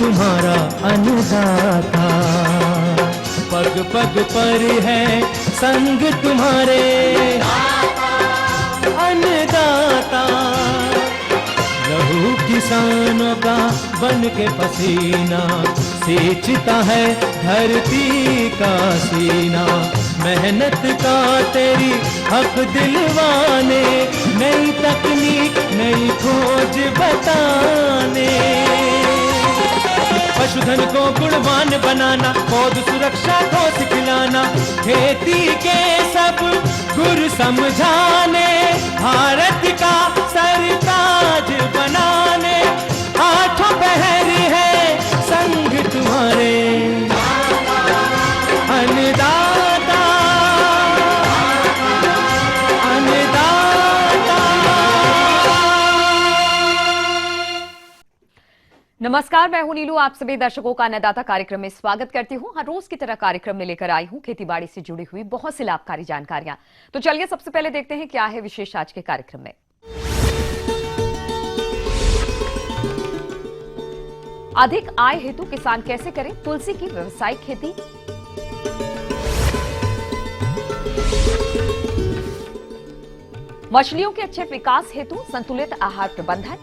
तुम्हारा अन्नदाता, पग पग पर है संग तुम्हारे अन्नदाता। लहू किसानों का बन के पसीना सींचता है धरती का सीना। मेहनत का तेरी हक दिलवाने, नई तकनीक नई खोज बताने। पशुधन को गुणवान बनाना, पौध सुरक्षा को सिखलाना, खेती के सब गुर समझाने, भारत का सरताज बनाने। आठों पहर है संग तुम्हारे अन्नदाता, अन्नदाता। नमस्कार, मैं हूं नीलू। आप सभी दर्शकों का अन्नदाता कार्यक्रम में स्वागत करती हूं। हर रोज की तरह कार्यक्रम में लेकर आई हूं खेतीबाड़ी से जुड़ी हुई बहुत सी लाभकारी जानकारियां। तो चलिए सबसे पहले देखते हैं क्या है विशेष आज के कार्यक्रम में। अधिक आय हेतु किसान कैसे करें तुलसी की व्यावसायिक खेती। मछलियों के अच्छे विकास हेतु संतुलित आहार प्रबंधन।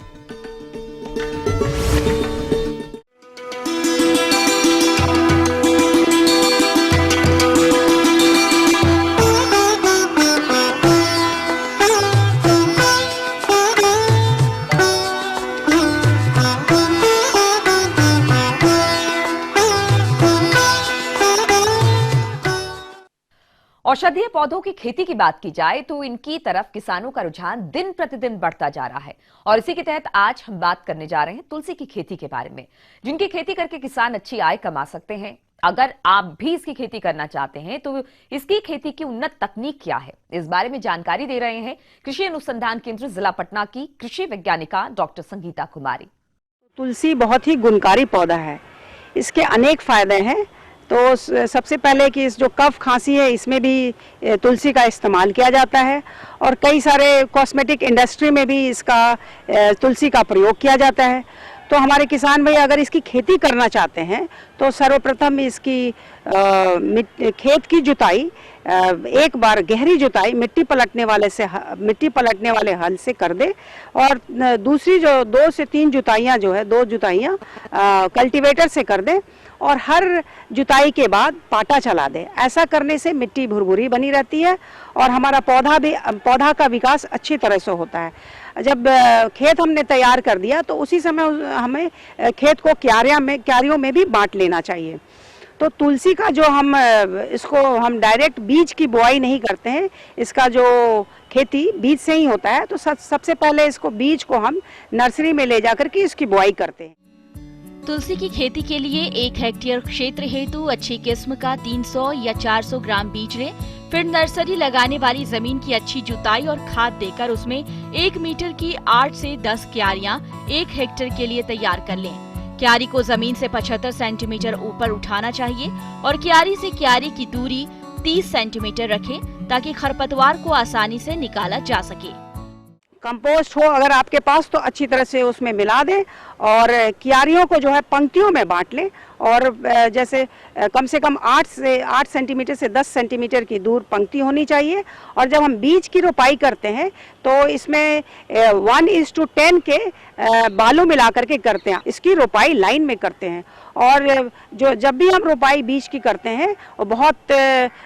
औषधीय पौधों की खेती की बात की जाए तो इनकी तरफ किसानों का रुझान दिन प्रतिदिन बढ़ता जा रहा है और इसी के तहत आज हम बात करने जा रहे हैं तुलसी की खेती के बारे में, जिनकी खेती करके किसान अच्छी आय कमा सकते हैं। अगर आप भी इसकी खेती करना चाहते हैं तो इसकी खेती की उन्नत तकनीक क्या है, इस बारे में जानकारी दे रहे हैं कृषि अनुसंधान केंद्र जिला पटना की कृषि वैज्ञानिका डॉक्टर संगीता कुमारी। तुलसी बहुत ही गुणकारी पौधा है, इसके अनेक फायदे हैं। तो सबसे पहले कि इस जो कफ खांसी है इसमें भी तुलसी का इस्तेमाल किया जाता है और कई सारे कॉस्मेटिक इंडस्ट्री में भी इसका तुलसी का प्रयोग किया जाता है। तो हमारे किसान भाई अगर इसकी खेती करना चाहते हैं तो सर्वप्रथम इसकी खेत की जुताई एक बार गहरी जुताई मिट्टी पलटने वाले हल से कर दे और दूसरी जो 2 से 3 जुताइयाँ जो है 2 जुताइयाँ कल्टीवेटर से कर दे और हर जुताई के बाद पाटा चला दे। ऐसा करने से मिट्टी भुरभुरी बनी रहती है और हमारा पौधा का विकास अच्छी तरह से होता है। जब खेत हमने तैयार कर दिया तो उसी समय हमें खेत को क्यारियों में भी बांट लेना चाहिए। तो तुलसी का जो इसको हम डायरेक्ट बीज की बुआई नहीं करते हैं, इसका जो खेती बीज से ही होता है। तो सबसे पहले इसको बीज को हम नर्सरी में ले जाकर के इसकी बुआई करते हैं। तुलसी की खेती के लिए 1 हेक्टेयर क्षेत्र हेतु अच्छी किस्म का 300 या 400 ग्राम बीज लें। फिर नर्सरी लगाने वाली जमीन की अच्छी जुताई और खाद देकर उसमें 1 मीटर की 8 से 10 क्यारियां 1 हेक्टेयर के लिए तैयार कर लें। क्यारी को जमीन से 75 सेंटीमीटर ऊपर उठाना चाहिए और क्यारी से क्यारी की दूरी 30 सेंटीमीटर रखें ताकि खरपतवार को आसानी से निकाला जा सके। कंपोस्ट हो अगर आपके पास तो अच्छी तरह से उसमें मिला दें और क्यारियों को जो है पंक्तियों में बांट लें और जैसे कम से कम 8 सेंटीमीटर से 10 सेंटीमीटर की दूर पंक्ति होनी चाहिए। और जब हम बीज की रोपाई करते हैं तो इसमें 1:10 के बालू मिला करके करते हैं। इसकी रोपाई लाइन में करते हैं और जब भी हम रोपाई बीज की करते हैं वो बहुत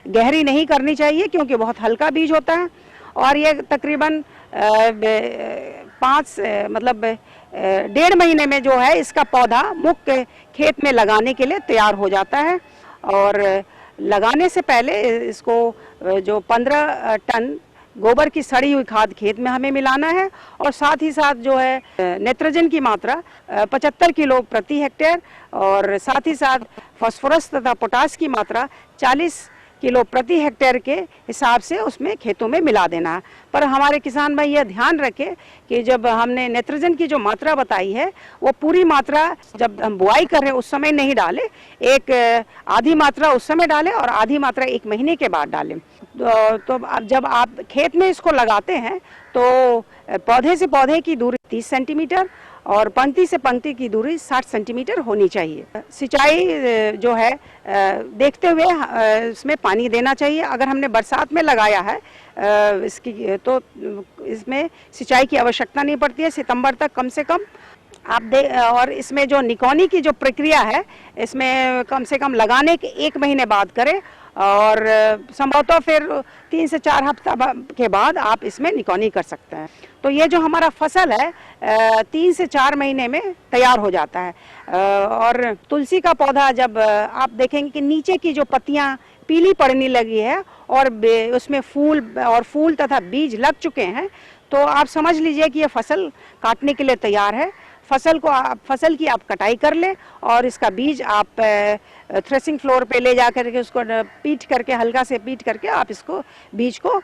गहरी नहीं करनी चाहिए क्योंकि बहुत हल्का बीज होता है और ये तकरीबन 1.5 महीने में जो है इसका पौधा मुख्य खेत में लगाने के लिए तैयार हो जाता है। और लगाने से पहले इसको जो 15 टन गोबर की सड़ी हुई खाद खेत में हमें मिलाना है और साथ ही साथ जो है नाइट्रोजन की मात्रा 75 किलो प्रति हेक्टेयर और साथ ही साथ फास्फोरस तथा पोटास की मात्रा 40 किलो प्रति हेक्टेयर के हिसाब से उसमें खेतों में मिला देना है। पर हमारे किसान भाई यह ध्यान रखें कि जब हमने नाइट्रोजन की जो मात्रा बताई है वो पूरी मात्रा जब हम बुआई कर रहे हैं उस समय नहीं डालें, एक आधी मात्रा उस समय डालें और आधी मात्रा 1 महीने के बाद डालें। तो जब आप खेत में इसको लगाते हैं तो पौधे से पौधे की दूरी 30 सेंटीमीटर और पंक्ति से पंक्ति की दूरी 60 सेंटीमीटर होनी चाहिए। सिंचाई जो है देखते हुए इसमें पानी देना चाहिए। अगर हमने बरसात में लगाया है इसकी तो इसमें सिंचाई की आवश्यकता नहीं पड़ती है। सितंबर तक कम से कम और इसमें जो निकौनी की जो प्रक्रिया है इसमें कम से कम लगाने के 1 महीने बाद करें और संभवतः फिर 3 से 4 हफ्ता के बाद आप इसमें निकौनी कर सकते हैं। तो ये जो हमारा फसल है 3 से 4 महीने में तैयार हो जाता है। और तुलसी का पौधा जब आप देखेंगे कि नीचे की जो पत्तियां पीली पड़ने लगी है और उसमें फूल तथा बीज लग चुके हैं, तो आप समझ लीजिए कि ये फसल काटने के लिए तैयार है। फसल की आप कटाई कर ले और इसका बीज आप थ्रेसिंग फ्लोर पे ले जा करके उसको हल्का से पीट करके आप इसको बीज को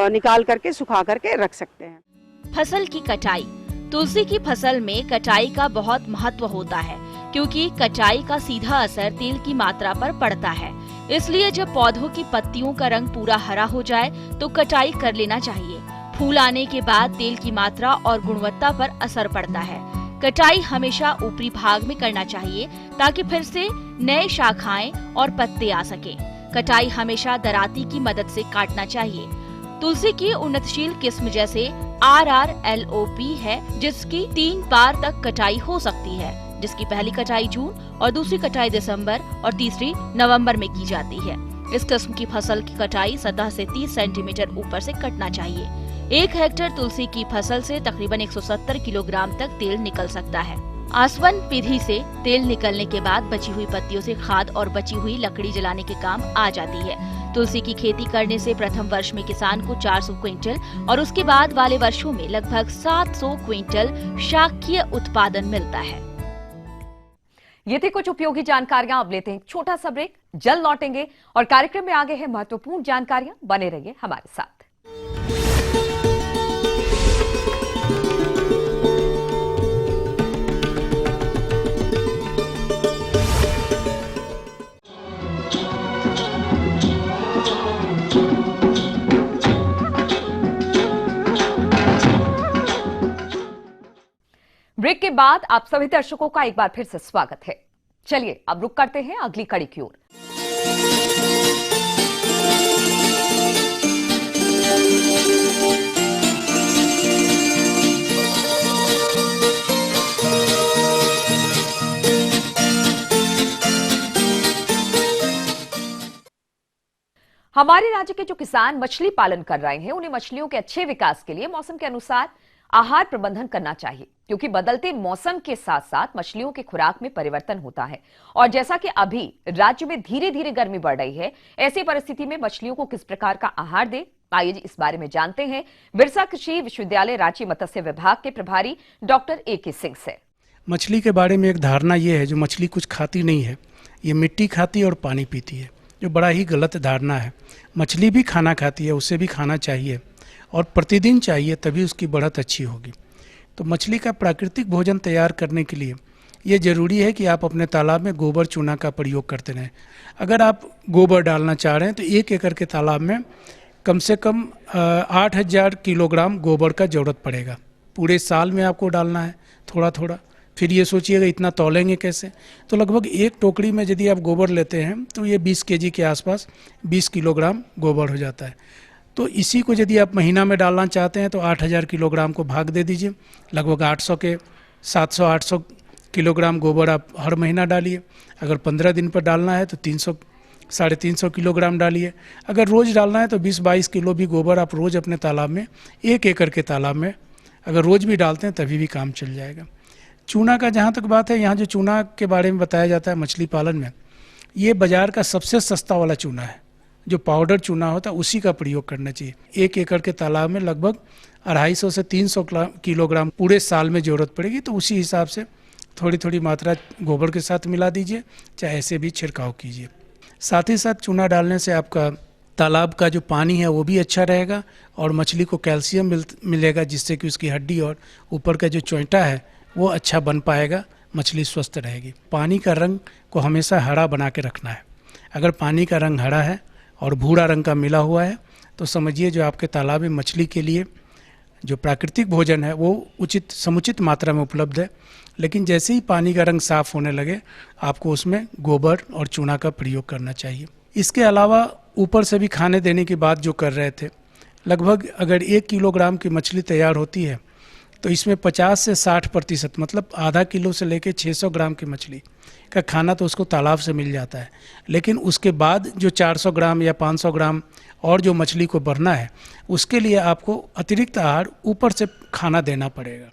निकाल करके सुखा करके रख सकते हैं। फसल की कटाई। तुलसी की फसल में कटाई का बहुत महत्व होता है क्योंकि कटाई का सीधा असर तेल की मात्रा पर पड़ता है। इसलिए जब पौधों की पत्तियों का रंग पूरा हरा हो जाए तो कटाई कर लेना चाहिए। फूल आने के बाद तेल की मात्रा और गुणवत्ता पर असर पड़ता है। कटाई हमेशा ऊपरी भाग में करना चाहिए ताकि फिर से नए शाखाएं और पत्ते आ सके। कटाई हमेशा दराती की मदद से काटना चाहिए। तुलसी की उन्नतशील किस्म जैसे RRLOP है जिसकी 3 बार तक कटाई हो सकती है, जिसकी पहली कटाई जून और दूसरी कटाई दिसंबर और तीसरी नवंबर में की जाती है। इस किस्म की फसल की कटाई सतह से 30 सेंटीमीटर ऊपर से कटना चाहिए। 1 हेक्टेयर तुलसी की फसल से तकरीबन 170 किलोग्राम तक तेल निकल सकता है। आसवन विधि से तेल निकलने के बाद बची हुई पत्तियों से खाद और बची हुई लकड़ी जलाने के काम आ जाती है। तुलसी की खेती करने से प्रथम वर्ष में किसान को 400 क्विंटल और उसके बाद वाले वर्षों में लगभग 700 क्विंटल शाकीय उत्पादन मिलता है। ये थी कुछ उपयोगी जानकारियां। अब लेते हैं छोटा सा ब्रेक, जल्द लौटेंगे और कार्यक्रम में आगे है महत्वपूर्ण जानकारियां। बने रहिए हमारे साथ। ब्रेक के बाद आप सभी दर्शकों का एक बार फिर से स्वागत है। चलिए अब रुक करते हैं अगली कड़ी की ओर। हमारे राज्य के जो किसान मछली पालन कर रहे हैं उन्हें मछलियों के अच्छे विकास के लिए मौसम के अनुसार आहार प्रबंधन करना चाहिए, क्योंकि बदलते मौसम के साथ साथ मछलियों के खुराक में परिवर्तन होता है। और जैसा कि अभी राज्य में धीरे धीरे गर्मी बढ़ रही है, ऐसी परिस्थिति में मछलियों को किस प्रकार का आहार दे, आइए इस बारे में जानते हैं बिरसा कृषि विश्वविद्यालय रांची मत्स्य विभाग के प्रभारी डॉक्टर AK सिंह से। मछली के बारे में एक धारणा ये है जो मछली कुछ खाती नहीं है, ये मिट्टी खाती है और पानी पीती है, जो बड़ा ही गलत धारणा है। मछली भी खाना खाती है, उसे भी खाना चाहिए और प्रतिदिन चाहिए, तभी उसकी बढ़त अच्छी होगी। तो मछली का प्राकृतिक भोजन तैयार करने के लिए ये ज़रूरी है कि आप अपने तालाब में गोबर चूना का प्रयोग करते रहें। अगर आप गोबर डालना चाह रहे हैं तो 1 एकड़ के तालाब में कम से कम 8000 किलोग्राम गोबर का ज़रूरत पड़ेगा। पूरे साल में आपको डालना है थोड़ा थोड़ा। फिर ये सोचिएगा इतना तौलेंगे कैसे, तो लगभग 1 टोकरी में यदि आप गोबर लेते हैं तो ये 20 kg के आसपास 20 किलोग्राम गोबर हो जाता है। तो इसी को यदि आप महीना में डालना चाहते हैं तो 8000 किलोग्राम को भाग दे दीजिए, लगभग 800 के 700-800 किलोग्राम गोबर आप हर महीना डालिए। अगर 15 दिन पर डालना है तो 300-350 किलोग्राम डालिए। अगर रोज़ डालना है तो 20-22 किलो भी गोबर आप रोज़ अपने तालाब में 1 एकड़ के तालाब में अगर रोज़ भी डालते हैं तभी भी काम चल जाएगा। चूना का जहाँ तक बात है, यहाँ जो चूना के बारे में बताया जाता है मछली पालन में, ये बाज़ार का सबसे सस्ता वाला चूना है। जो पाउडर चूना होता है उसी का प्रयोग करना चाहिए। 1 एकड़ के तालाब में लगभग 250 से 300 किलोग्राम पूरे साल में ज़रूरत पड़ेगी, तो उसी हिसाब से थोड़ी थोड़ी मात्रा गोबर के साथ मिला दीजिए, चाहे ऐसे भी छिड़काव कीजिए। साथ ही साथ चूना डालने से आपका तालाब का जो पानी है वो भी अच्छा रहेगा और मछली को कैल्शियम मिलेगा, जिससे कि उसकी हड्डी और ऊपर का जो चोंटा है वो अच्छा बन पाएगा, मछली स्वस्थ रहेगी। पानी का रंग को हमेशा हरा बना के रखना है। अगर पानी का रंग हरा है और भूरा रंग का मिला हुआ है तो समझिए जो आपके तालाब में मछली के लिए जो प्राकृतिक भोजन है वो उचित समुचित मात्रा में उपलब्ध है, लेकिन जैसे ही पानी का रंग साफ होने लगे आपको उसमें गोबर और चूना का प्रयोग करना चाहिए। इसके अलावा ऊपर से भी खाने देने की बात जो कर रहे थे, लगभग अगर 1 किलोग्राम की मछली तैयार होती है तो इसमें 50 से 60% मतलब आधा किलो से लेकर 600 ग्राम की मछली का खाना तो उसको तालाब से मिल जाता है, लेकिन उसके बाद जो 400 ग्राम या 500 ग्राम और जो मछली को बढ़ना है उसके लिए आपको अतिरिक्त आहार ऊपर से खाना देना पड़ेगा।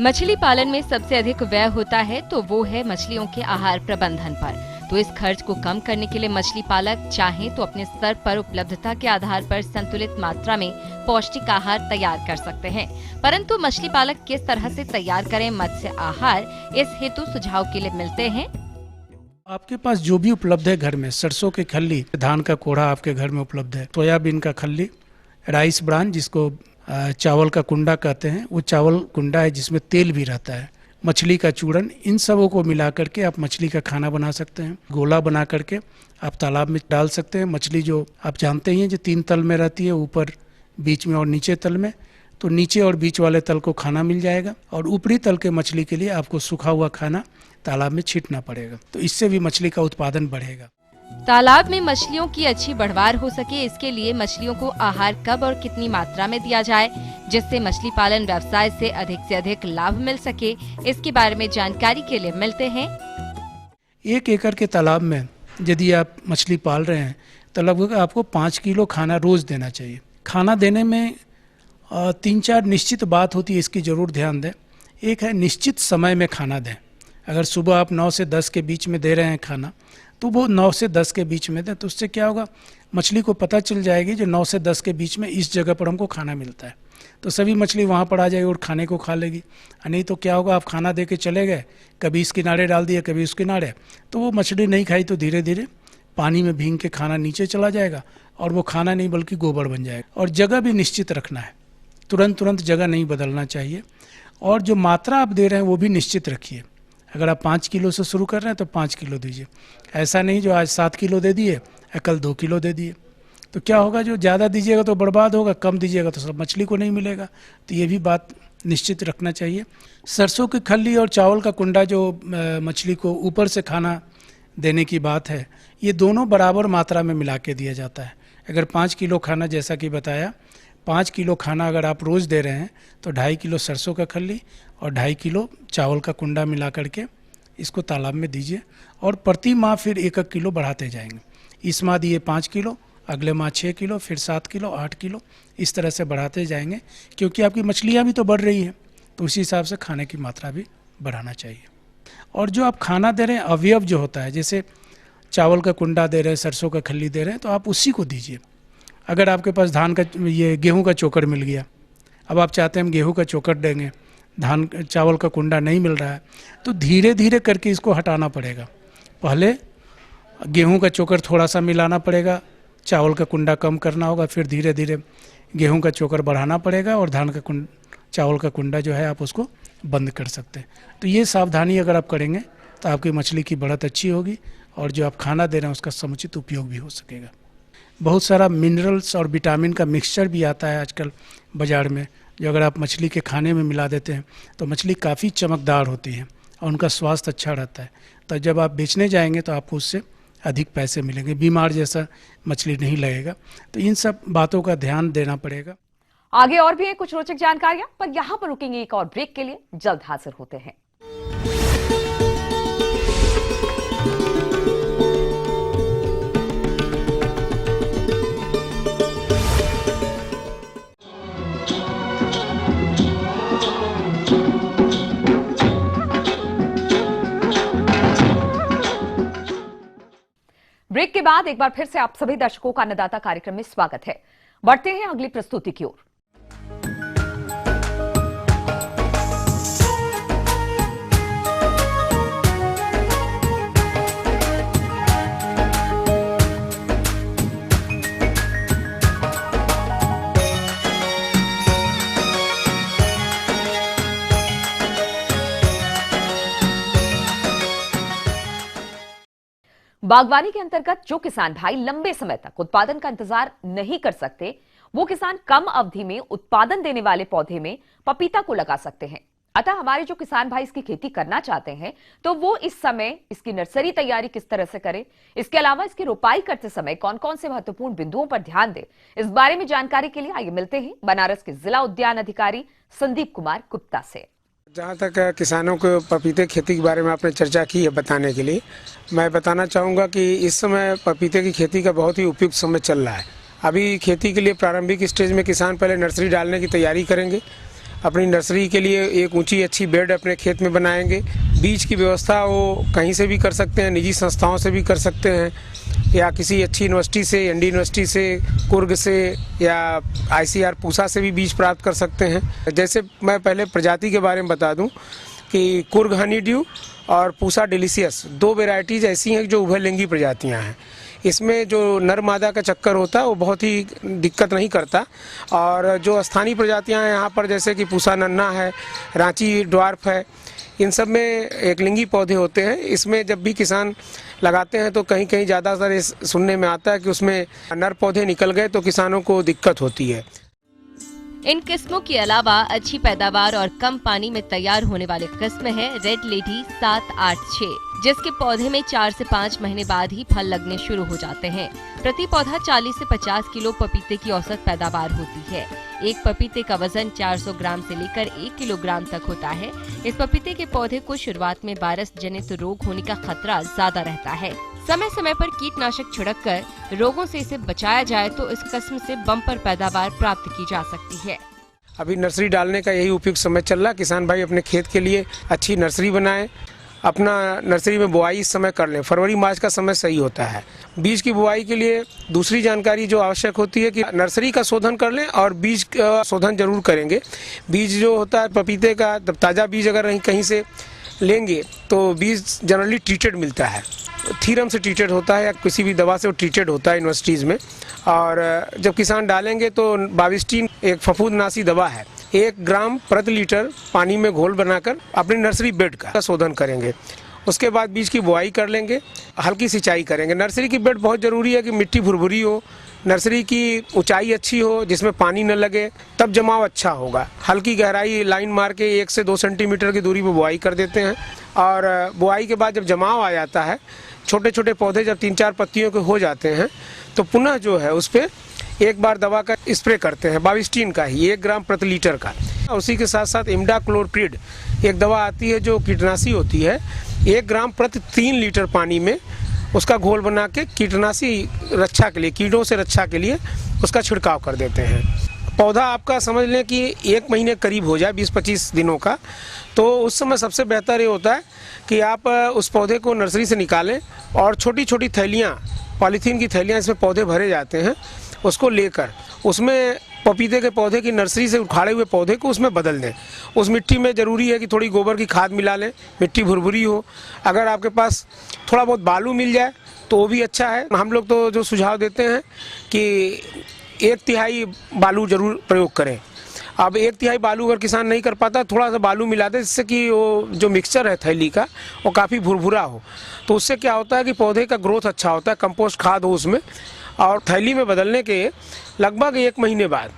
मछली पालन में सबसे अधिक व्यय होता है तो वो है मछलियों के आहार प्रबंधन पर। तो इस खर्च को कम करने के लिए मछली पालक चाहें तो अपने स्तर पर उपलब्धता के आधार पर संतुलित मात्रा में पौष्टिक आहार तैयार कर सकते हैं। परंतु मछली पालक किस तरह से तैयार करें मत्स्य आहार, इस हेतु सुझाव के लिए मिलते हैं। आपके पास जो भी उपलब्ध है घर में, सरसों की खल्ली, धान का कोढ़ा आपके घर में उपलब्ध है, सोयाबीन का खल्ली, राइस ब्रान जिसको चावल का कुंडा कहते हैं, वो चावल कुंडा है जिसमें तेल भी रहता है, मछली का चूरन, इन सबों को मिला करके आप मछली का खाना बना सकते हैं। गोला बना करके आप तालाब में डाल सकते हैं। मछली जो आप जानते ही हैं जो 3 तल में रहती है, ऊपर, बीच में और नीचे तल में, तो नीचे और बीच वाले तल को खाना मिल जाएगा और ऊपरी तल के मछली के लिए आपको सूखा हुआ खाना तालाब में छींटना पड़ेगा, तो इससे भी मछली का उत्पादन बढ़ेगा। तालाब में मछलियों की अच्छी बढ़वार हो सके, इसके लिए मछलियों को आहार कब और कितनी मात्रा में दिया जाए जिससे मछली पालन व्यवसाय से अधिक लाभ मिल सके, इसके बारे में जानकारी के लिए मिलते हैं। 1 एकड़ के तालाब में यदि आप मछली पाल रहे हैं तो लगभग आपको 5 किलो खाना रोज देना चाहिए। खाना देने में 3-4 निश्चित बात होती है, इसकी जरूर ध्यान दें। एक है निश्चित समय में खाना दें। अगर सुबह आप 9 से 10 के बीच में दे रहे हैं खाना, तो वो 9 से 10 के बीच में दें, तो उससे क्या होगा, मछली को पता चल जाएगी जो 9 से 10 के बीच में इस जगह पर हमको खाना मिलता है, तो सभी मछली वहाँ पर आ जाएगी और खाने को खा लेगी। नहीं तो क्या होगा, आप खाना दे के चले गए, कभी इस किनारे डाल दिए कभी उस किनारे, तो वो मछली नहीं खाई तो धीरे धीरे पानी में भीग के खाना नीचे चला जाएगा और वो खाना नहीं बल्कि गोबर बन जाएगा। और जगह भी निश्चित रखना है, तुरंत जगह नहीं बदलना चाहिए। और जो मात्रा आप दे रहे हैं वो भी निश्चित रखिए। अगर आप 5 किलो से शुरू कर रहे हैं तो 5 किलो दीजिए, ऐसा नहीं जो आज 7 किलो दे दिए कल 2 किलो दे दिए, तो क्या होगा, जो ज़्यादा दीजिएगा तो बर्बाद होगा, कम दीजिएगा तो सब मछली को नहीं मिलेगा, तो ये भी बात निश्चित रखना चाहिए। सरसों की खल्ली और चावल का कुंडा जो मछली को ऊपर से खाना देने की बात है, ये दोनों बराबर मात्रा में मिला के दिया जाता है। अगर 5 किलो खाना, जैसा कि बताया, 5 किलो खाना अगर आप रोज़ दे रहे हैं तो 2.5 किलो सरसों का खल्ली और 2.5 किलो चावल का कुंडा मिला करके इसको तालाब में दीजिए और प्रति माह फिर 1-1 किलो बढ़ाते जाएंगे। इस माह दिए 5 किलो, अगले माह 6 किलो, फिर 7 किलो, 8 किलो, इस तरह से बढ़ाते जाएंगे, क्योंकि आपकी मछलियाँ भी तो बढ़ रही हैं, तो उसी हिसाब से खाने की मात्रा भी बढ़ाना चाहिए। और जो आप खाना दे रहे हैं, अवयव जो होता है, जैसे चावल का कुंडा दे रहे हैं, सरसों का खल्ली दे रहे हैं, तो आप उसी को दीजिए। अगर आपके पास धान का ये गेहूं का चोकर मिल गया, अब आप चाहते हैं हम गेहूं का चोकर देंगे, चावल का कुंडा नहीं मिल रहा है, तो धीरे धीरे करके इसको हटाना पड़ेगा। पहले गेहूं का चोकर थोड़ा सा मिलाना पड़ेगा, चावल का कुंडा कम करना होगा, फिर धीरे धीरे गेहूं का चोकर बढ़ाना पड़ेगा और चावल का कुंडा जो है आप उसको बंद कर सकते हैं। तो ये सावधानी अगर आप करेंगे तो आपकी मछली की बढ़त अच्छी होगी और जो आप खाना दे रहे हैं उसका समुचित उपयोग भी हो सकेगा। बहुत सारा मिनरल्स और विटामिन का मिक्सचर भी आता है आजकल बाज़ार में, जो अगर आप मछली के खाने में मिला देते हैं तो मछली काफ़ी चमकदार होती है और उनका स्वास्थ्य अच्छा रहता है। तो जब आप बेचने जाएंगे तो आपको उससे अधिक पैसे मिलेंगे, बीमार जैसा मछली नहीं लगेगा। तो इन सब बातों का ध्यान देना पड़ेगा। आगे और भी हैं कुछ रोचक जानकारियां, पर यहां पर रुकेंगे एक और ब्रेक के लिए, जल्द हाजिर होते हैं। ब्रेक के बाद एक बार फिर से आप सभी दर्शकों का अन्नदाता कार्यक्रम में स्वागत है। बढ़ते हैं अगली प्रस्तुति की ओर। बागवानी के अंतर्गत जो किसान भाई लंबे समय तक उत्पादन का इंतजार नहीं कर सकते, वो किसान कम अवधि में उत्पादन देने वाले पौधे में पपीता को लगा सकते हैं। अतः हमारे जो किसान भाई इसकी खेती करना चाहते हैं तो वो इस समय इसकी नर्सरी तैयारी किस तरह से करें, इसके अलावा इसकी रोपाई करते समय कौन कौन से महत्वपूर्ण बिंदुओं पर ध्यान दें, इस बारे में जानकारी के लिए आइए मिलते हैं बनारस के जिला उद्यान अधिकारी संदीप कुमार गुप्ता से। जहाँ तक किसानों को पपीते खेती के बारे में आपने चर्चा की है बताने के लिए, मैं बताना चाहूँगा कि इस समय पपीते की खेती का बहुत ही उपयुक्त समय चल रहा है। अभी खेती के लिए प्रारंभिक स्टेज में किसान पहले नर्सरी डालने की तैयारी करेंगे। अपनी नर्सरी के लिए एक ऊंची अच्छी बेड अपने खेत में बनाएंगे। बीज की व्यवस्था वो कहीं से भी कर सकते हैं, निजी संस्थाओं से भी कर सकते हैं या किसी अच्छी यूनिवर्सिटी से, एनडी यूनिवर्सिटी से, कुर्ग से या आईसीआर पूसा से भी बीज प्राप्त कर सकते हैं। जैसे मैं पहले प्रजाति के बारे में बता दूं कि कुर्ग हनी ड्यू और पूसा डिलीशियस 2 वेराइटीज़ ऐसी हैं जो उभयलिंगी प्रजातियां हैं। इसमें जो नर मादा का चक्कर होता है वो बहुत ही दिक्कत नहीं करता, और जो स्थानीय प्रजातियां हैं यहाँ पर जैसे कि पूसा नन्ना है, रांची ड्वार्फ है, इन सब में एक लिंगी पौधे होते हैं। इसमें जब भी किसान लगाते हैं तो कहीं कहीं ज़्यादातर सुनने में आता है कि उसमें नर पौधे निकल गए तो किसानों को दिक्कत होती है। इन किस्मों के अलावा अच्छी पैदावार और कम पानी में तैयार होने वाली किस्म है रेड लेडी 786, जिसके पौधे में 4 से 5 महीने बाद ही फल लगने शुरू हो जाते हैं। प्रति पौधा 40 से 50 किलो पपीते की औसत पैदावार होती है। एक पपीते का वजन 400 ग्राम से लेकर 1 किलोग्राम तक होता है। इस पपीते के पौधे को शुरुआत में वायरस जनित रोग होने का खतरा ज्यादा रहता है। समय समय पर कीटनाशक छिड़ककर रोगों से इसे बचाया जाए तो इस किस्म से बम्पर पैदावार प्राप्त की जा सकती है। अभी नर्सरी डालने का यही उपयुक्त समय चल रहा है। किसान भाई अपने खेत के लिए अच्छी नर्सरी बनाएं, अपना नर्सरी में बुआई इस समय कर लें। फरवरी मार्च का समय सही होता है। बीज की बुआई के लिए दूसरी जानकारी जो आवश्यक होती है कि नर्सरी का शोधन कर लें और बीज का शोधन जरूर करेंगे। बीज जो होता है पपीते का, ताज़ा बीज अगर कहीं से लेंगे तो बीज जनरली ट्रीटेड मिलता है, थीरम से ट्रीटेड होता है या किसी भी दवा से वो ट्रीटेड होता है यूनिवर्सिटीज़ में। और जब किसान डालेंगे तो बाविस्टीन एक फफूंदनाशी दवा है, 1 ग्राम प्रति लीटर पानी में घोल बनाकर अपनी नर्सरी बेड का शोधन करेंगे। उसके बाद बीज की बुआई कर लेंगे, हल्की सिंचाई करेंगे। नर्सरी की बेड बहुत ज़रूरी है कि मिट्टी भुरभुरी हो, नर्सरी की ऊंचाई अच्छी हो जिसमें पानी न लगे, तब जमाव अच्छा होगा। हल्की गहराई लाइन मार के 1 से 2 सेंटीमीटर की दूरी पर बुआई कर देते हैं। और बुआई के बाद जब जमाव आ जाता है, छोटे छोटे पौधे जब 3-4 पत्तियों के हो जाते हैं तो पुनः जो है उस पर एक बार दवा का स्प्रे करते हैं, बाविस्टीन का ही 1 ग्राम प्रति लीटर का। उसी के साथ साथ इमिडाक्लोप्रिड एक दवा आती है जो कीटनाशी होती है, 1 ग्राम प्रति 3 लीटर पानी में उसका घोल बना के कीटनाशी रक्षा के लिए, कीड़ों से रक्षा के लिए उसका छिड़काव कर देते हैं। पौधा आपका समझ लें कि 1 महीने करीब हो जाए, 20-25 दिनों का, तो उस समय सबसे बेहतर ये होता है कि आप उस पौधे को नर्सरी से निकालें और छोटी छोटी थैलियाँ, पॉलीथीन की थैलियाँ इसमें पौधे भरे जाते हैं, उसको लेकर उसमें पपीते के पौधे की नर्सरी से उखाड़े हुए पौधे को उसमें बदल दें। उस मिट्टी में ज़रूरी है कि थोड़ी गोबर की खाद मिला लें, मिट्टी भुरभुरी हो। अगर आपके पास थोड़ा बहुत बालू मिल जाए तो वो भी अच्छा है। हम लोग तो जो सुझाव देते हैं कि 1/3 बालू जरूर प्रयोग करें। अब 1/3 बालू अगर किसान नहीं कर पाता, थोड़ा सा बालू मिला दे जिससे कि वो जो मिक्सचर है थैली का वो काफ़ी भुरभुरा हो, तो उससे क्या होता है कि पौधे का ग्रोथ अच्छा होता है, कंपोस्ट खाद हो उसमें। और थैली में बदलने के लगभग 1 महीने बाद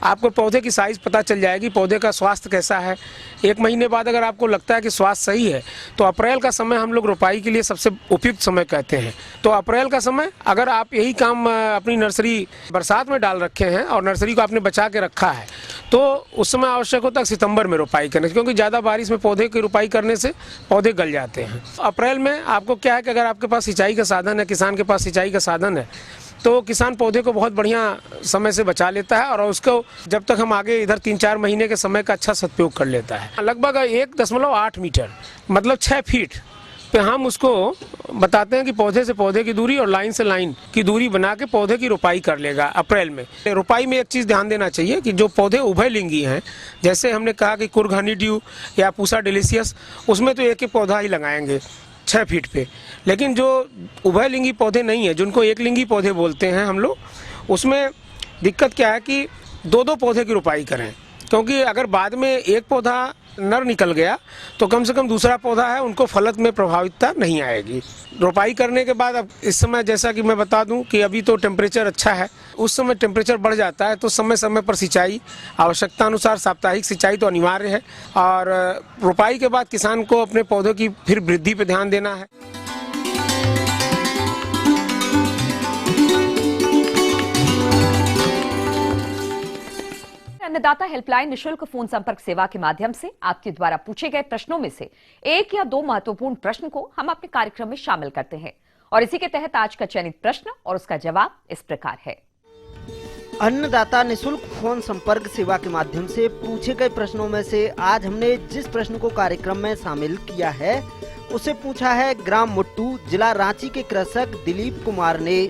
आपको पौधे की साइज़ पता चल जाएगी, पौधे का स्वास्थ्य कैसा है। 1 महीने बाद अगर आपको लगता है कि स्वास्थ्य सही है तो अप्रैल का समय हम लोग रोपाई के लिए सबसे उपयुक्त समय कहते हैं। तो अप्रैल का समय अगर आप यही काम अपनी नर्सरी बरसात में डाल रखे हैं और नर्सरी को आपने बचा के रखा है तो उस समय आवश्यक होता है सितंबर में रोपाई करने, क्योंकि ज़्यादा बारिश में पौधे की रोपाई करने से पौधे गल जाते हैं। अप्रैल में आपको क्या है कि अगर आपके पास सिंचाई का साधन है, किसान के पास सिंचाई का साधन है, तो किसान पौधे को बहुत बढ़िया समय से बचा लेता है और उसको जब तक हम आगे इधर 3-4 महीने के समय का अच्छा सदुपयोग कर लेता है। लगभग 1.8 मीटर मतलब 6 फीट पे हम उसको बताते हैं कि पौधे से पौधे की दूरी और लाइन से लाइन की दूरी बना के पौधे की रोपाई कर लेगा अप्रैल में। रोपाई में एक चीज़ ध्यान देना चाहिए कि जो पौधे उभयलिंगी हैं, जैसे हमने कहा कि कुर्ग हनी ड्यू या पूसा डिलीशियस, उसमें तो एक पौधा ही लगाएंगे 6 फीट पे। लेकिन जो उभयलिंगी पौधे नहीं है, जिनको एक लिंगी पौधे बोलते हैं हम लोग, उसमें दिक्कत क्या है कि 2-2 पौधे की रोपाई करें, क्योंकि अगर बाद में एक पौधा नर निकल गया तो कम से कम दूसरा पौधा है उनको फलत में प्रभावितता नहीं आएगी। रोपाई करने के बाद अब इस समय जैसा कि मैं बता दूं कि अभी तो टेम्परेचर अच्छा है, उस समय टेम्परेचर बढ़ जाता है तो समय समय पर सिंचाई, आवश्यकता अनुसार साप्ताहिक सिंचाई तो अनिवार्य है। और रोपाई के बाद किसान को अपने पौधों की फिर वृद्धि पर ध्यान देना है। अन्नदाता हेल्पलाइन निशुल्क फोन संपर्क सेवा के माध्यम से आपके द्वारा पूछे गए प्रश्नों में से एक या दो महत्वपूर्ण प्रश्न को हम अपने कार्यक्रम में शामिल करते हैं और इसी के तहत आज का चयनित प्रश्न और उसका जवाब इस प्रकार है। अन्नदाता निशुल्क फोन संपर्क सेवा के माध्यम से पूछे गए प्रश्नों में से आज हमने जिस प्रश्न को कार्यक्रम में शामिल किया है उसे पूछा है ग्राम मुट्टू, जिला रांची के कृषक दिलीप कुमार ने।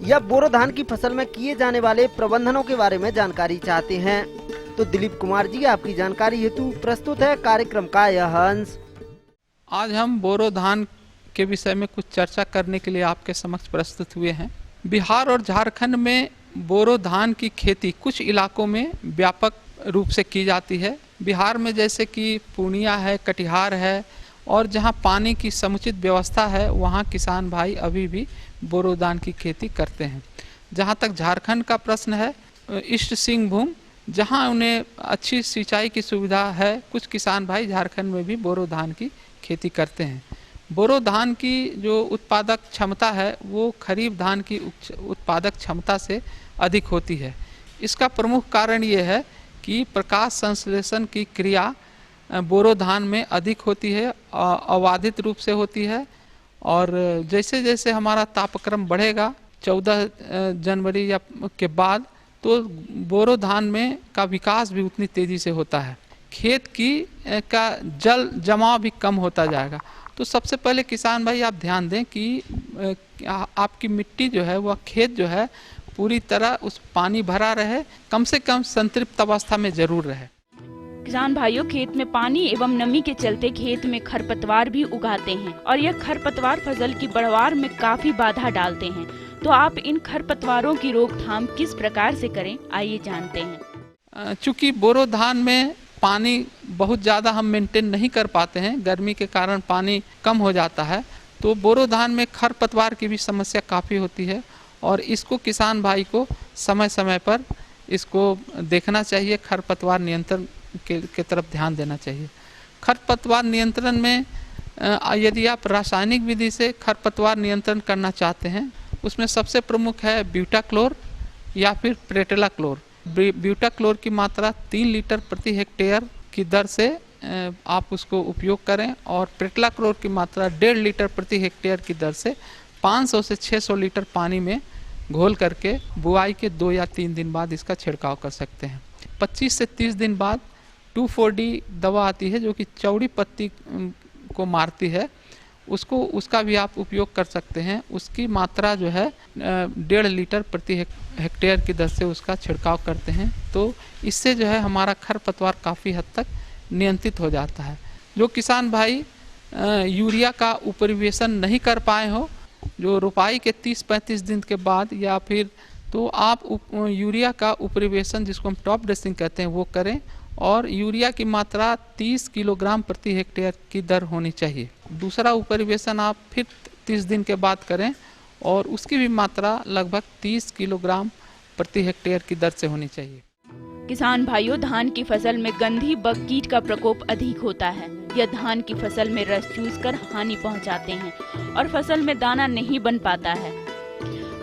यह बोरो धान की फसल में किए जाने वाले प्रबंधनों के बारे में जानकारी चाहते हैं। तो दिलीप कुमार जी, आपकी जानकारी हेतु प्रस्तुत है कार्यक्रम का यह अंश। आज हम बोरो धान के विषय में कुछ चर्चा करने के लिए आपके समक्ष प्रस्तुत हुए हैं। बिहार और झारखंड में बोरो धान की खेती कुछ इलाकों में व्यापक रूप से की जाती है। बिहार में जैसे कि पूर्णिया है, कटिहार है और जहां पानी की समुचित व्यवस्था है वहां किसान भाई अभी भी बोरो धान की खेती करते हैं। जहां तक झारखंड का प्रश्न है, ईस्ट सिंहभूम जहां उन्हें अच्छी सिंचाई की सुविधा है, कुछ किसान भाई झारखंड में भी बोरो धान की खेती करते हैं। बोरो धान की जो उत्पादक क्षमता है वो खरीफ धान की उत्पादक क्षमता से अधिक होती है। इसका प्रमुख कारण ये है कि प्रकाश संश्लेषण की क्रिया बोरो धान में अधिक होती है, अबाधित रूप से होती है और जैसे जैसे हमारा तापक्रम बढ़ेगा 14 जनवरी या के बाद तो बोरो धान में का विकास भी उतनी तेज़ी से होता है। खेत की का जल जमाव भी कम होता जाएगा। तो सबसे पहले किसान भाई आप ध्यान दें कि आपकी मिट्टी जो है वह खेत जो है पूरी तरह उस पानी भरा रहे, कम से कम संतृप्त अवस्था में जरूर रहे। किसान भाइयों, खेत में पानी एवं नमी के चलते खेत में खरपतवार भी उगाते हैं और यह खरपतवार फसल की बढ़वार में काफी बाधा डालते हैं। तो आप इन खरपतवारों की रोकथाम किस प्रकार से करें, आइए जानते हैं। चूँकि बोरो धान में पानी बहुत ज़्यादा हम मेंटेन नहीं कर पाते हैं, गर्मी के कारण पानी कम हो जाता है, तो बोरो धान में खरपतवार की भी समस्या काफ़ी होती है और इसको किसान भाई को समय समय पर इसको देखना चाहिए, खरपतवार नियंत्रण के तरफ ध्यान देना चाहिए। खरपतवार नियंत्रण में यदि आप रासायनिक विधि से खरपतवार नियंत्रण करना चाहते हैं उसमें सबसे प्रमुख है ब्यूटाक्लोर या फिर प्रेटेलाक्लोर। ब्यूटाक्लोर की मात्रा 3 लीटर प्रति हेक्टेयर की दर से आप उसको उपयोग करें और प्रेटेलाक्लोर की मात्रा 1.5 लीटर प्रति हेक्टेयर की दर से 500 से 600 लीटर पानी में घोल करके बुआई के 2 या 3 दिन बाद इसका छिड़काव कर सकते हैं। 25 से 30 दिन बाद 2,4-D दवा आती है जो कि चौड़ी पत्ती को मारती है, उसका भी आप उपयोग कर सकते हैं। उसकी मात्रा जो है 1.5 लीटर प्रति हेक्टेयर की दर से उसका छिड़काव करते हैं तो इससे जो है हमारा खरपतवार काफ़ी हद तक नियंत्रित हो जाता है। जो किसान भाई यूरिया का उपरिवेशन नहीं कर पाए हो, जो रोपाई के 30-35 दिन के बाद या फिर तो आप यूरिया का उपरिवेशन जिसको हम टॉप ड्रेसिंग कहते हैं वो करें और यूरिया की मात्रा 30 किलोग्राम प्रति हेक्टेयर की दर होनी चाहिए। दूसरा उपरिवेशन आप फिर 30 दिन के बाद करें और उसकी भी मात्रा लगभग 30 किलोग्राम प्रति हेक्टेयर की दर से होनी चाहिए। किसान भाइयों, धान की फसल में गंधी बग कीट का प्रकोप अधिक होता है। यह धान की फसल में रस चूसकर हानि पहुंचाते हैं और फसल में दाना नहीं बन पाता है।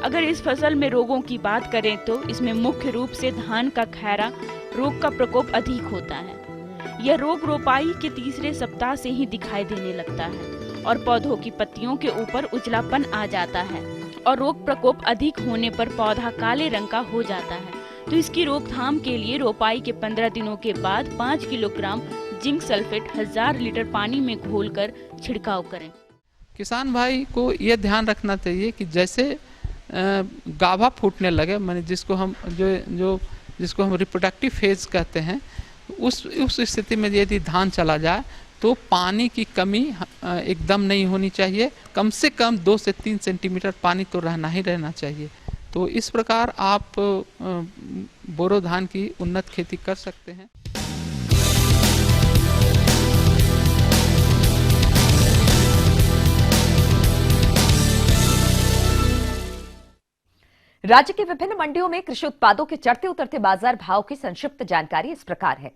अगर इस फसल में रोगों की बात करें तो इसमें मुख्य रूप से धान का खैरा रोग का प्रकोप अधिक होता है। यह रोग रोपाई के तीसरे सप्ताह से ही दिखाई देने लगता है और पौधों की पत्तियों के ऊपर उजलापन आ जाता है और रोग प्रकोप अधिक होने पर पौधा काले रंग का हो जाता है। तो इसकी रोकथाम के लिए रोपाई के 15 दिनों के बाद 5 किलोग्राम जिंक सल्फेट 1000 लीटर पानी में घोलकर छिड़काव करें। किसान भाई को यह ध्यान रखना चाहिए कि जैसे गाभा फूटने लगे, माने जिसको हम रिप्रोडक्टिव फेज कहते हैं, उस स्थिति में यदि धान चला जाए तो पानी की कमी एकदम नहीं होनी चाहिए। कम से कम 2 से 3 सेंटीमीटर पानी तो रहना ही रहना चाहिए। तो इस प्रकार आप बोरो धान की उन्नत खेती कर सकते हैं। राज्य की विभिन्न मंडियों में कृषि उत्पादों के चढ़ते उतरते बाजार भाव की संक्षिप्त जानकारी इस प्रकार है।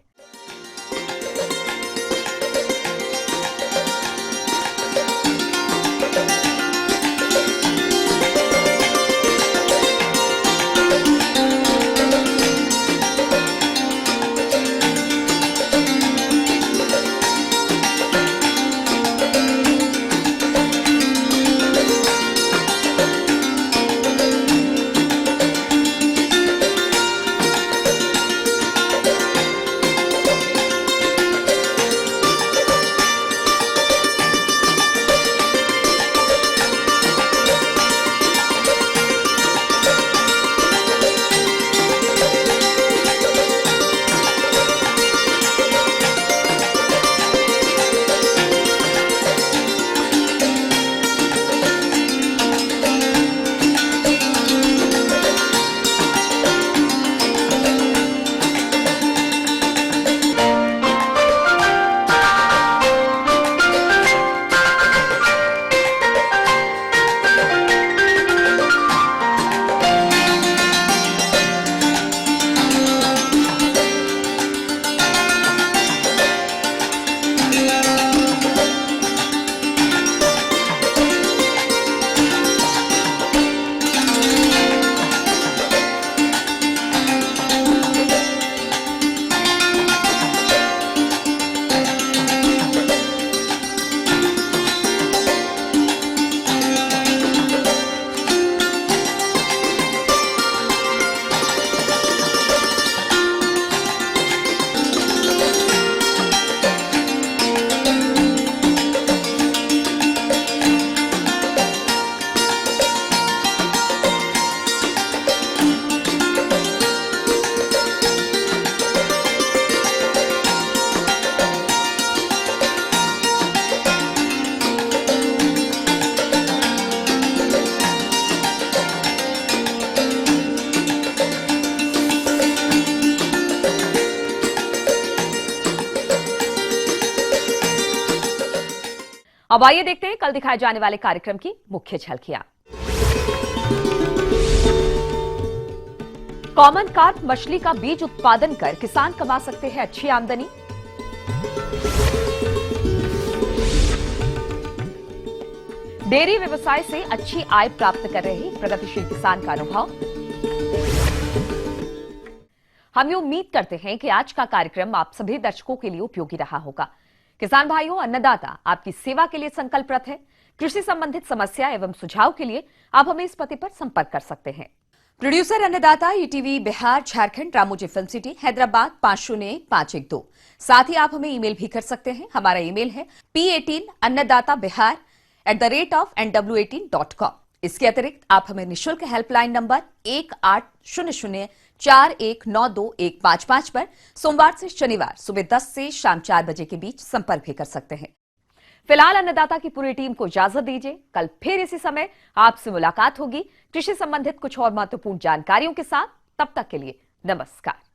अब आइए देखते हैं कल दिखाए जाने वाले कार्यक्रम की मुख्य झलकियां। कॉमन कार्प मछली का बीज उत्पादन कर किसान कमा सकते हैं अच्छी आमदनी। डेयरी व्यवसाय से अच्छी आय प्राप्त कर रहे प्रगतिशील किसान का अनुभव। हम ये उम्मीद करते हैं कि आज का कार्यक्रम आप सभी दर्शकों के लिए उपयोगी रहा होगा। किसान भाइयों, अन्नदाता आपकी सेवा के लिए संकल्परत है। कृषि संबंधित समस्या एवं सुझाव के लिए आप हमें इस पते पर संपर्क कर सकते हैं। प्रोड्यूसर अन्नदाता, ETV Bihar Jharkhand, Ramoji film city, Hyderabad 501512। साथ ही आप हमें ईमेल भी कर सकते हैं। हमारा ईमेल है p18annadatabihar@nw18.com। इसके अतिरिक्त आप हमें निःशुल्क हेल्पलाइन नंबर 180041921555 पर सोमवार से शनिवार सुबह 10 से शाम 4 बजे के बीच संपर्क भी कर सकते हैं। फिलहाल अन्नदाता की पूरी टीम को इजाजत दीजिए। कल फिर इसी समय आपसे मुलाकात होगी कृषि संबंधित कुछ और महत्वपूर्ण जानकारियों के साथ। तब तक के लिए नमस्कार।